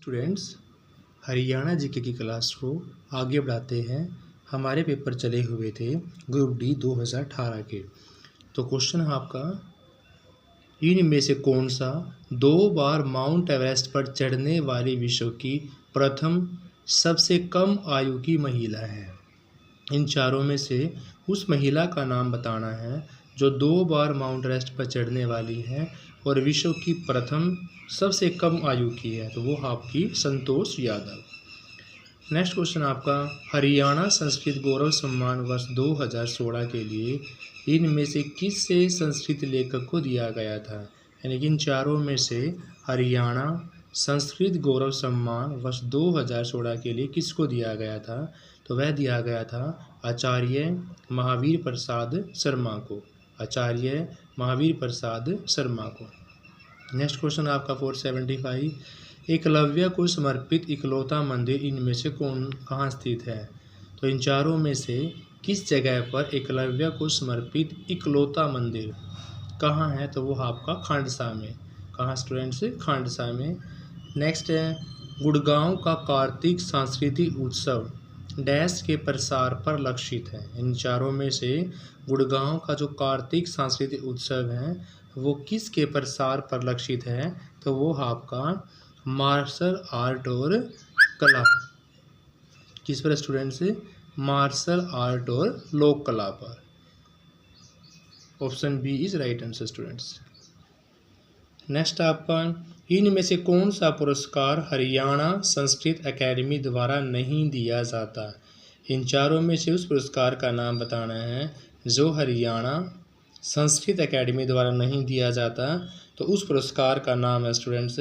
Students, Haryana GK की class को आगे बढ़ाते हैं। हमारे पेपर चले हुए थे ग्रुप डी 2018 के। तो क्वेश्चन है आपका, इनमें से कौन सा 2 बार माउंट एवरेस्ट पर चढ़ने वाली विश्व की प्रथम सबसे कम आयु की महिला है। इन चारों में से उस महिला का नाम बताना है जो 2 बार माउंट एवरेस्ट पर चढ़ने वाली है और विश्व की प्रथम सबसे कम आयु की है। तो वो आपकी संतोष यादव। नेक्स्ट क्वेश्चन आपका, हरियाणा संस्कृत गौरव सम्मान वर्ष 2016 के लिए इनमें से किस संस्कृत लेखक को दिया गया था। यानी कि इन चारों में से हरियाणा संस्कृत गौरव सम्मान वर्ष 2016 के लिए किसको दिया गया था। तो वह दिया गया था आचार्य महावीर प्रसाद शर्मा को। आचार्य महावीर प्रसाद शर्मा को। नेक्स्ट क्वेश्चन आपका 475, एकलव्य को समर्पित इकलौता मंदिर इनमें से कहाँ स्थित है। तो इन चारों में से किस जगह पर एकलव्य को समर्पित इकलौता मंदिर कहाँ है। तो वो आपका खांडसा में। कहाँ स्टूडेंट्स, खांडसा में। नेक्स्ट है, गुड़गांव का कार्तिक सांस्कृतिक उत्सव डैश के प्रसार पर लक्षित है। इन चारों में से गुड़गांव का जो कार्तिक सांस्कृतिक उत्सव है वो किसके प्रसार पर लक्षित है। तो वो आपका मार्शल आर्ट और कला। किस पर स्टूडेंट्स, मार्शल आर्ट और लोक कला पर। Option B is right answer students. Next आपका, इनमें से कौन सा पुरस्कार हरियाणा संस्कृत एकेडमी द्वारा नहीं दिया जाता। इन चारों में से उस पुरस्कार का नाम बताना है जो हरियाणा संस्कृत एकेडमी द्वारा नहीं दिया जाता। तो उस पुरस्कार का नाम है स्टूडेंट्स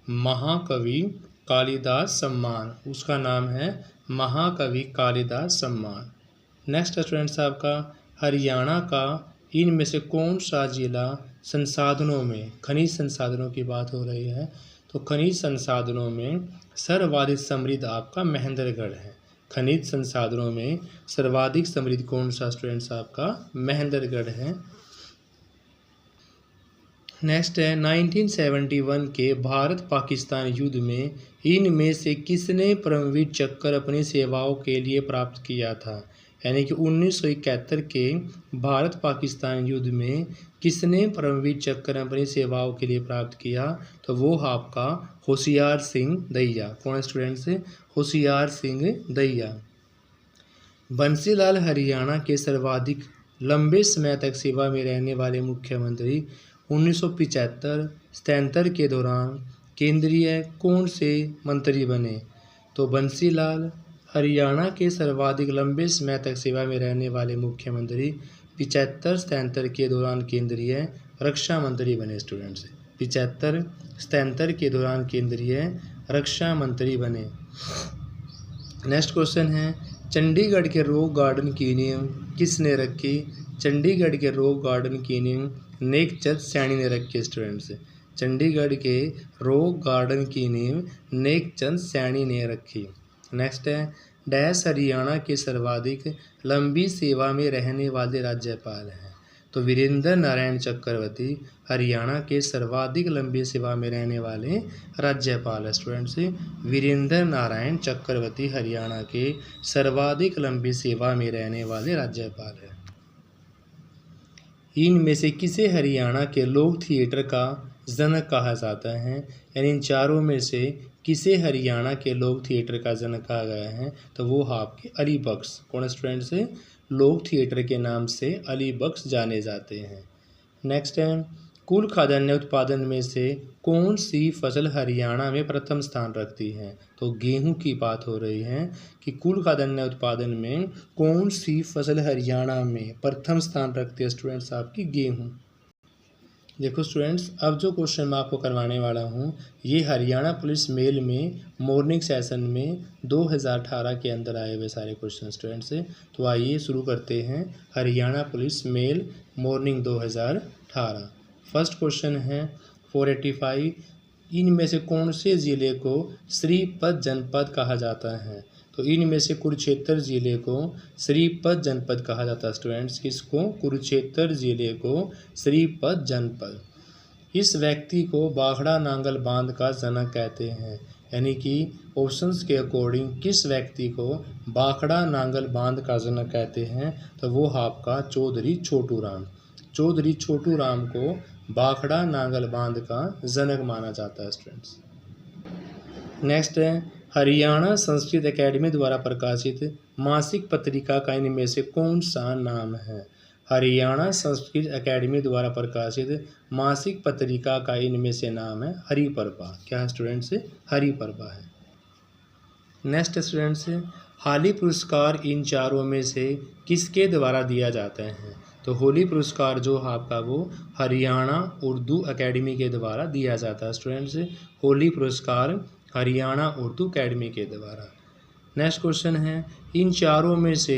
महाकवि कालिदास सम्मान। उसका नाम है महाकवि कालिदास सम्मान। नेक्स्ट स्टूडेंट्स आपका, हरियाणा का इनमें से कौन सा जिला संसाधनों में, खनिज संसाधनों की बात हो रही है, तो खनिज संसाधनों में सर्वाधिक समृद्ध आपका महेंद्रगढ़ है। खनिज संसाधनों में सर्वाधिक समृद्ध कौन सा स्टूडेंट्स आपका महेंद्रगढ़ है। नेक्स्ट है, 1971 के भारत पाकिस्तान युद्ध में इनमें से किसने परमवीर चक्र अपनी सेवाओं के लिए प्राप्त किया था। यानी कि 1971 के भारत पाकिस्तान युद्ध में किसने परमवीर चक्र अपनी सेवाओं के लिए प्राप्त किया। तो वो आपका होशियार सिंह दहिया। कौन स्टूडेंट्स, होशियार सिंह दहिया। बंसीलाल हरियाणा के सर्वाधिक लंबे समय तक सेवा में रहने वाले मुख्यमंत्री 1975-77 के दौरान केंद्रीय कौन से मंत्री बने। तो बंसीलाल हरियाणा के सर्वाधिक लंबे समय तक सेवा में रहने वाले मुख्यमंत्री 75-77 के दौरान केंद्रीय रक्षा मंत्री बने स्टूडेंट्स। 75-77 के दौरान केंद्रीय रक्षा मंत्री बने। नेक्स्ट क्वेश्चन है, चंडीगढ़ के रॉक गार्डन की नींव किसने रखी। चंडीगढ़ के रॉक गार्डन की नींव नेकचंद सैनी ने रखी स्टूडेंट्स। चंडीगढ़ के रॉक गार्डन की नींव नेकचंद सैनी ने रखी। नेक्स्ट है, डैश हरियाणा के सर्वाधिक लंबी सेवा में रहने वाले राज्यपाल हैं। तो वीरेंद्र नारायण चक्रवर्ती हरियाणा के सर्वाधिक लंबी सेवा में रहने वाले राज्यपाल है स्टूडेंट्स। वीरेंद्र नारायण चक्रवर्ती हरियाणा के सर्वाधिक लंबी सेवा में रहने वाले राज्यपाल है। इनमें से किसे हरियाणा के लोक थिएटर का जनक कहा जाता है। यानी इन चारों में से किसे हरियाणा के लोक थिएटर का जनक कहा गया है। तो वो आपके अली बख्श। कौन स्टूडेंट से लोक थिएटर के नाम से अली बख्श जाने जाते हैं। नेक्स्ट है, कुल खाद्यान्न उत्पादन में से कौन सी फसल हरियाणा में प्रथम स्थान रखती है। तो गेहूं की बात हो रही है कि कुल खाद्यान्न उत्पादन में कौन सी फसल हरियाणा में प्रथम स्थान रखती है स्टूडेंट्स, आपकी गेहूं। देखो स्टूडेंट्स, अब जो क्वेश्चन मैं आपको करवाने वाला हूँ ये हरियाणा पुलिस मेल में मॉर्निंग सेशन में 2018 के अंदर आए हुए सारे क्वेश्चन स्टूडेंट्स से। तो आइए शुरू करते हैं Haryana police male morning 2018। First question है 485, इनमें से कौन से ज़िले को श्रीपत जनपद कहा जाता है। तो इनमें से कुरुक्षेत्र ज़िले को श्रीपत जनपद कहा जाता है स्टूडेंट्स। किसको, कुरुक्षेत्र ज़िले को श्रीपत जनपद। इस व्यक्ति को बाखड़ा नांगल बांध का जनक कहते हैं। यानी कि ऑप्शंस के अकॉर्डिंग किस व्यक्ति को बाखड़ा नांगल बांध का जनक कहते हैं, तो वो आपका चौधरी छोटू राम। चौधरी छोटू राम को बाखड़ा नांगल बांध का जनक माना जाता है स्टूडेंट्स। नेक्स्ट है हरियाणा संस्कृत एकेडमी द्वारा प्रकाशित मासिक पत्रिका का इनमें से कौन सा नाम है। हरियाणा संस्कृत एकेडमी द्वारा प्रकाशित मासिक पत्रिका का इनमें से नाम है हरिप्रभा। क्या है स्टूडेंट्स, हरिप्रभा है। नेक्स्ट स्टूडेंट्स, हाली पुरस्कार इन चारों में से किसके द्वारा दिया जाता है। तो होली पुरस्कार जो आपका वो हरियाणा उर्दू एकेडमी के द्वारा दिया जाता है स्टूडेंट्स। होली पुरस्कार हरियाणा उर्दू एकेडमी के द्वारा। नेक्स्ट क्वेश्चन है इन चारों में से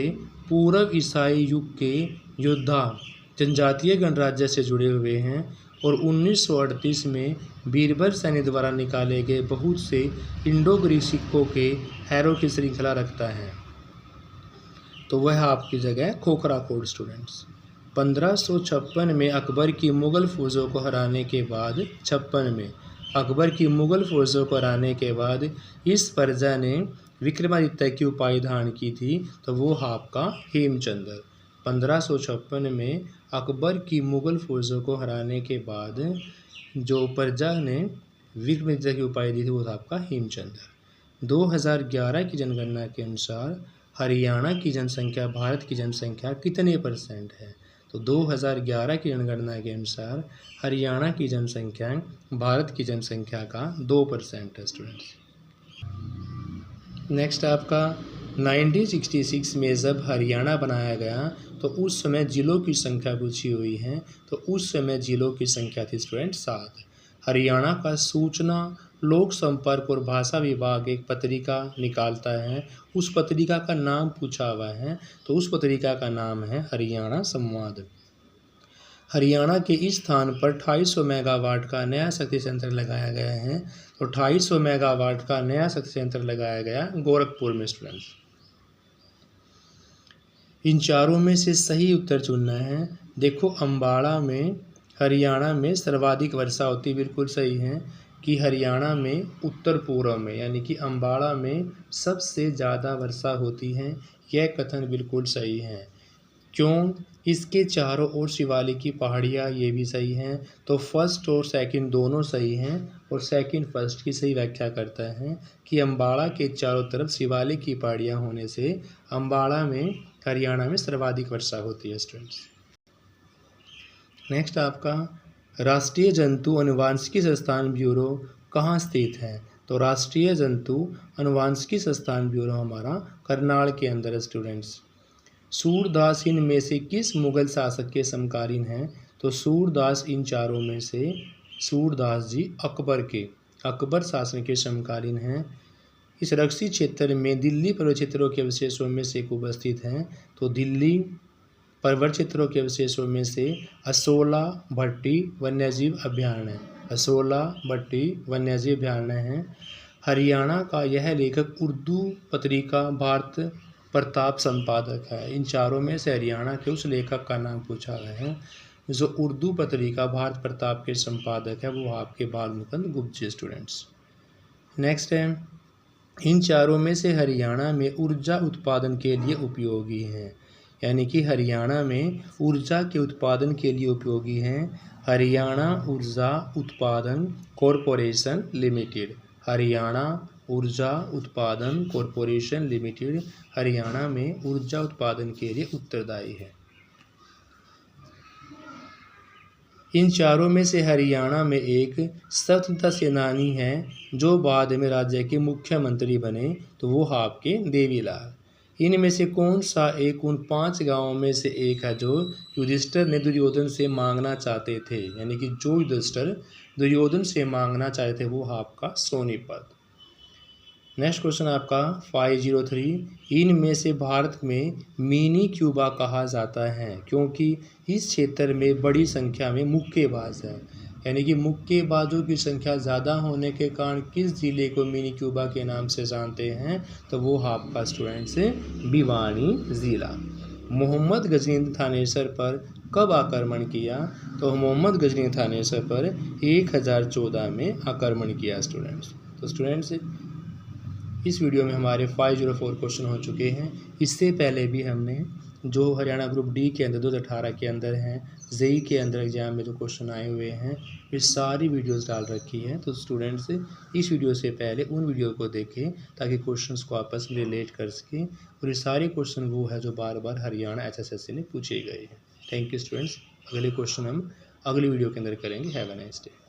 पूर्व ईसाई युग के योद्धा जनजातीय गणराज्य से जुड़े हुए हैं और 1938 में बीरबल सैनी द्वारा निकाले गए बहुत से इंडो ग्रीक सिक्कों के हैरो की श्रृंखला रखता है, तो वह आपकी जगह खोखरा कोड स्टूडेंट्स। 1556 में अकबर की मुग़ल फ़ौजों को हराने के बाद 56 में अकबर की मुग़ल फ़ौजों को हराने के बाद इस प्रजा ने विक्रमादित्य की उपाधि धारण की थी, तो वो आपका हेमचंद्र। 1556 में अकबर की मुग़ल फ़ौजों को हराने के बाद जो प्रजा ने विक्रमादित्य की उपाधि दी थी वो था आपका हेमचंद्र। 2011 की जनगणना के अनुसार हरियाणा की जनसंख्या भारत की जनसंख्या कितने % है। तो 2011 की जनगणना के अनुसार हरियाणा की जनसंख्या भारत की जनसंख्या का 2% है स्टूडेंट्स। नेक्स्ट आपका 1966 में जब हरियाणा बनाया गया तो उस समय जिलों की संख्या पूछी हुई है, तो उस समय जिलों की संख्या थी स्टूडेंट 7। हरियाणा का सूचना लोक संपर्क और भाषा विभाग एक पत्रिका निकालता है, उस पत्रिका का नाम पूछा हुआ है, तो उस पत्रिका का नाम है हरियाणा संवाद। हरियाणा के इस स्थान पर 250 मेगावाट का नया शक्ति संयंत्र लगाया गया है, तो 250 मेगावाट का नया शक्ति संयंत्र लगाया गया गोरखपुर में स्टूडेंट्स। इन चारों में से सही उत्तर चुनना है। देखो अम्बाड़ा में हरियाणा में सर्वाधिक वर्षा होती, बिल्कुल सही है कि हरियाणा में उत्तर पूर्व में यानी कि अम्बाड़ा में सबसे ज़्यादा वर्षा होती है, यह कथन बिल्कुल सही है। क्यों, इसके चारों ओर शिवालिक की पहाड़ियाँ, ये भी सही हैं। तो फर्स्ट और सेकंड दोनों सही हैं और सेकंड फर्स्ट की सही व्याख्या करता है कि अम्बाड़ा के चारों तरफ शिवालिक की पहाड़ियाँ होने से अम्बाड़ा में हरियाणा में सर्वाधिक वर्षा होती है स्टूडेंट्स। नेक्स्ट आपका राष्ट्रीय जंतु अनुवांशिकी संस्थान ब्यूरो कहाँ स्थित है। तो राष्ट्रीय जंतु अनुवांशिकी संस्थान ब्यूरो हमारा करनाल के अंदर है स्टूडेंट्स। सूरदास इन में से किस मुगल शासक के समकालीन हैं। तो सूरदास इन चारों में से सूरदास जी अकबर शासन के समकालीन हैं। इस रक्षी क्षेत्र में दिल्ली पर्वत क्षेत्रों के अवशेषों में से एक उपस्थित हैं, तो दिल्ली पर्वत क्षेत्रों के अवशेषों में से असोला भट्टी वन्यजीव अभयारण्य है। असोला भट्टी वन्यजीव अभयारण्य है। हरियाणा का यह लेखक उर्दू पत्रिका भारत प्रताप संपादक है। इन चारों में से हरियाणा के उस लेखक का नाम पूछा गया है जो उर्दू पत्रिका भारत प्रताप के संपादक है, वो आपके बाल मुकुंद गुप्त जी स्टूडेंट्स। नेक्स्ट है इन चारों में से हरियाणा में ऊर्जा उत्पादन के लिए उपयोगी हैं, यानी कि हरियाणा में ऊर्जा के उत्पादन के लिए उपयोगी हैं हरियाणा ऊर्जा उत्पादन कॉरपोरेशन लिमिटेड। हरियाणा ऊर्जा उत्पादन कॉरपोरेशन लिमिटेड हरियाणा में ऊर्जा उत्पादन के लिए उत्तरदायी है। इन चारों में से हरियाणा में एक स्वतंत्रता सेनानी है जो बाद में राज्य के मुख्यमंत्री बने, तो वो आपके देवीलाल। इनमें से कौन सा एक उन 5 गांवों में से एक है जो युधिष्ठिर ने दुर्योधन से मांगना चाहते थे, यानी कि जो युधिष्ठिर दुर्योधन से मांगना चाहते थे वो आपका सोनीपत। नेक्स्ट क्वेश्चन आपका 503 इनमें से भारत में मिनी क्यूबा कहा जाता है क्योंकि इस क्षेत्र में बड़ी संख्या में मुक्केबाज हैं, यानी कि मुक्केबाजों की संख्या ज़्यादा होने के कारण किस ज़िले को मिनी क्यूबा के नाम से जानते हैं, तो वो आपका स्टूडेंट्स भिवानी ज़िला। मोहम्मद गजनी ने थानेसर पर कब आक्रमण किया, तो मोहम्मद गजनी ने थानेसर पर 1014 में आक्रमण किया स्टूडेंट्स। तो स्टूडेंट्स इस वीडियो में हमारे 504 क्वेश्चन हो चुके हैं। इससे पहले भी हमने जो हरियाणा ग्रुप डी के अंदर 2018 के अंदर हैं, जेई के अंदर एग्ज़ाम में जो क्वेश्चन आए हुए हैं, ये सारी वीडियोस डाल रखी हैं। तो स्टूडेंट्स इस वीडियो से पहले उन वीडियो को देखें ताकि क्वेश्चंस को आपस में रिलेट कर सकें। और ये सारे क्वेश्चन वो है जो बार बार हरियाणा HSSC ने पूछे गए हैं। Thank you students. अगले क्वेश्चन हम अगली वीडियो के अंदर करेंगे। Have a nice day.